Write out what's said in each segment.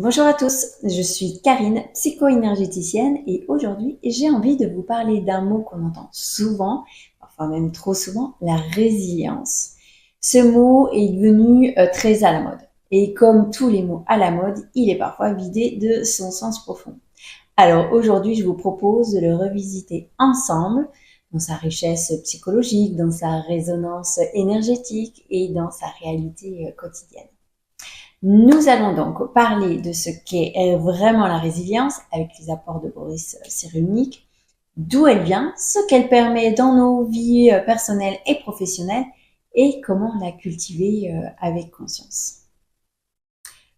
Bonjour à tous, je suis Karine, psycho-énergéticienne et aujourd'hui j'ai envie de vous parler d'un mot qu'on entend souvent, parfois même trop souvent, la résilience. Ce mot est devenu très à la mode et comme tous les mots à la mode, il est parfois vidé de son sens profond. Alors aujourd'hui je vous propose de le revisiter ensemble dans sa richesse psychologique, dans sa résonance énergétique et dans sa réalité quotidienne. Nous allons donc parler de ce qu'est vraiment la résilience avec les apports de Boris Cyrulnik, d'où elle vient, ce qu'elle permet dans nos vies personnelles et professionnelles et comment la cultiver avec conscience.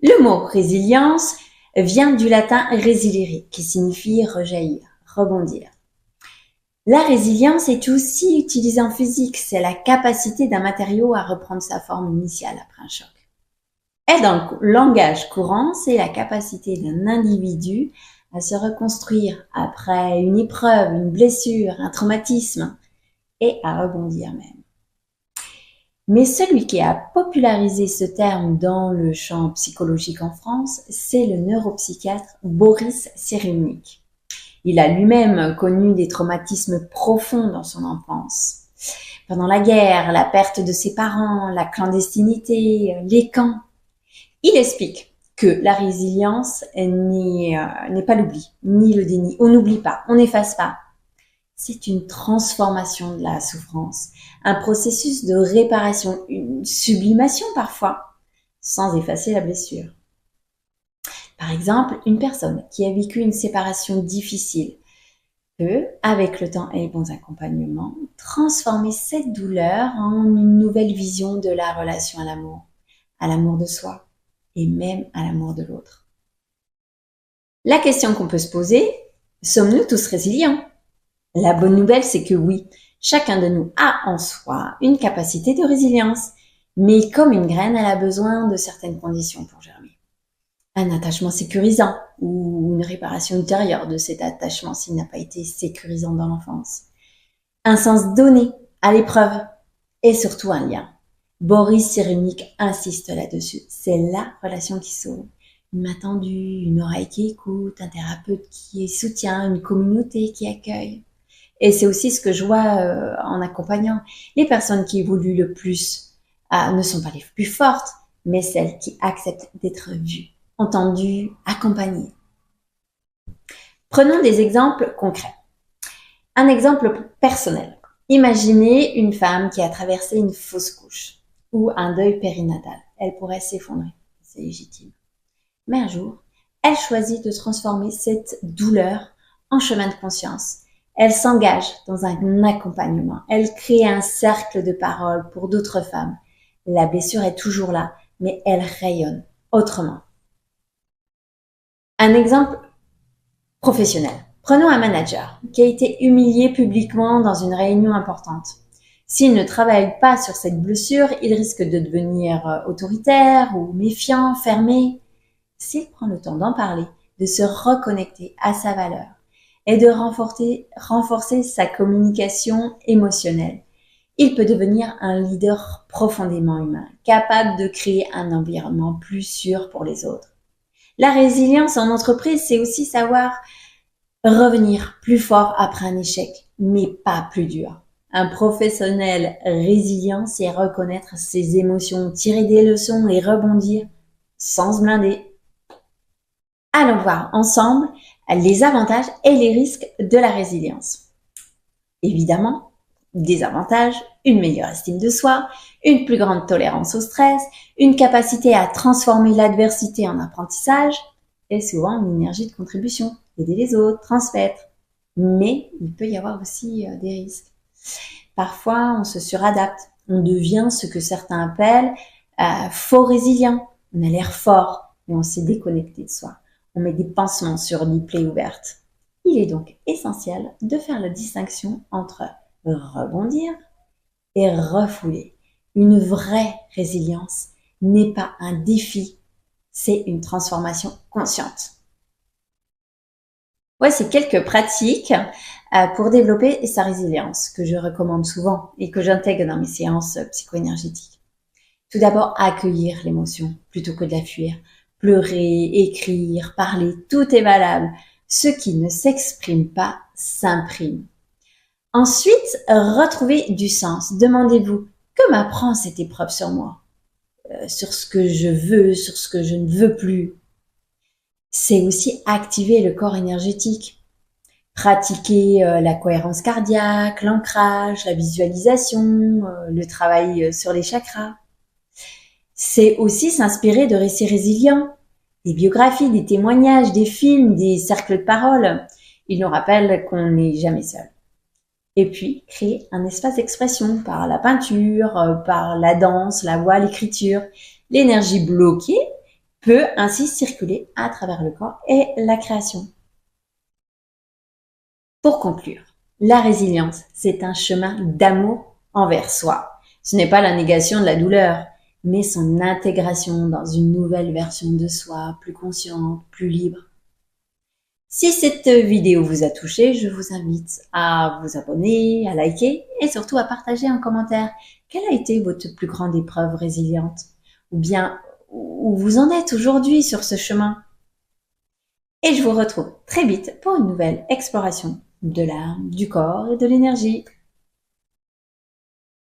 Le mot résilience vient du latin resilire qui signifie rejaillir, rebondir. La résilience est aussi utilisée en physique, c'est la capacité d'un matériau à reprendre sa forme initiale après un choc. Et dans le langage courant, c'est la capacité d'un individu à se reconstruire après une épreuve, une blessure, un traumatisme et à rebondir même. Mais celui qui a popularisé ce terme dans le champ psychologique en France, c'est le neuropsychiatre Boris Cyrulnik. Il a lui-même connu des traumatismes profonds dans son enfance. Pendant la guerre, la perte de ses parents, la clandestinité, les camps. Il explique que la résilience n'est pas l'oubli, ni le déni. On n'oublie pas, on n'efface pas. C'est une transformation de la souffrance, un processus de réparation, une sublimation parfois, sans effacer la blessure. Par exemple, une personne qui a vécu une séparation difficile peut, avec le temps et les bons accompagnements, transformer cette douleur en une nouvelle vision de la relation à l'amour de soi et même à l'amour de l'autre. La question qu'on peut se poser, sommes-nous tous résilients? La bonne nouvelle, c'est que oui, chacun de nous a en soi une capacité de résilience, mais comme une graine, elle a besoin de certaines conditions pour germer. Un attachement sécurisant ou une réparation ultérieure de cet attachement s'il n'a pas été sécurisant dans l'enfance. Un sens donné à l'épreuve et surtout un lien. Boris Cyrulnik insiste là-dessus. C'est la relation qui sauve. Une main tendue, une oreille qui écoute, un thérapeute qui soutient, une communauté qui accueille. Et c'est aussi ce que je vois en accompagnant. Les personnes qui évoluent le plus ne sont pas les plus fortes, mais celles qui acceptent d'être vues, entendues, accompagnées. Prenons des exemples concrets. Un exemple personnel. Imaginez une femme qui a traversé une fausse couche ou un deuil périnatal. Elle pourrait s'effondrer, c'est légitime. Mais un jour, elle choisit de transformer cette douleur en chemin de conscience. Elle s'engage dans un accompagnement. Elle crée un cercle de parole pour d'autres femmes. La blessure est toujours là, mais elle rayonne autrement. Un exemple professionnel. Prenons un manager qui a été humilié publiquement dans une réunion importante. S'il ne travaille pas sur cette blessure, il risque de devenir autoritaire ou méfiant, fermé. S'il prend le temps d'en parler, de se reconnecter à sa valeur et de renforcer sa communication émotionnelle, il peut devenir un leader profondément humain, capable de créer un environnement plus sûr pour les autres. La résilience en entreprise, c'est aussi savoir revenir plus fort après un échec, mais pas plus dur. Un professionnel résilient, c'est reconnaître ses émotions, tirer des leçons et rebondir sans se blinder. Allons voir ensemble les avantages et les risques de la résilience. Évidemment, des avantages, une meilleure estime de soi, une plus grande tolérance au stress, une capacité à transformer l'adversité en apprentissage et souvent une énergie de contribution, aider les autres, transmettre. Mais il peut y avoir aussi des risques. Parfois, on se suradapte. On devient ce que certains appellent faux résilient. On a l'air fort, mais on s'est déconnecté de soi. On met des pansements sur les plaies ouvertes. Il est donc essentiel de faire la distinction entre rebondir et refouler. Une vraie résilience n'est pas un défi, c'est une transformation consciente. Voici quelques pratiques pour développer sa résilience que je recommande souvent et que j'intègre dans mes séances psycho-énergétiques. Tout d'abord, accueillir l'émotion plutôt que de la fuir. Pleurer, écrire, parler, tout est valable. Ce qui ne s'exprime pas s'imprime. Ensuite, retrouvez du sens. Demandez-vous, que m'apprend cette épreuve sur moi? Sur ce que je veux, sur ce que je ne veux plus. C'est aussi activer le corps énergétique. Pratiquer la cohérence cardiaque, l'ancrage, la visualisation, le travail sur les chakras. C'est aussi s'inspirer de récits résilients, des biographies, des témoignages, des films, des cercles de parole. Ils nous rappellent qu'on n'est jamais seul. Et puis, créer un espace d'expression par la peinture, par la danse, la voix, l'écriture. L'énergie bloquée peut ainsi circuler à travers le corps et la création. Pour conclure, la résilience, c'est un chemin d'amour envers soi. Ce n'est pas la négation de la douleur, mais son intégration dans une nouvelle version de soi, plus consciente, plus libre. Si cette vidéo vous a touché, je vous invite à vous abonner, à liker et surtout à partager en commentaire quelle a été votre plus grande épreuve résiliente ou bien où vous en êtes aujourd'hui sur ce chemin. Et je vous retrouve très vite pour une nouvelle exploration de l'âme, du corps et de l'énergie.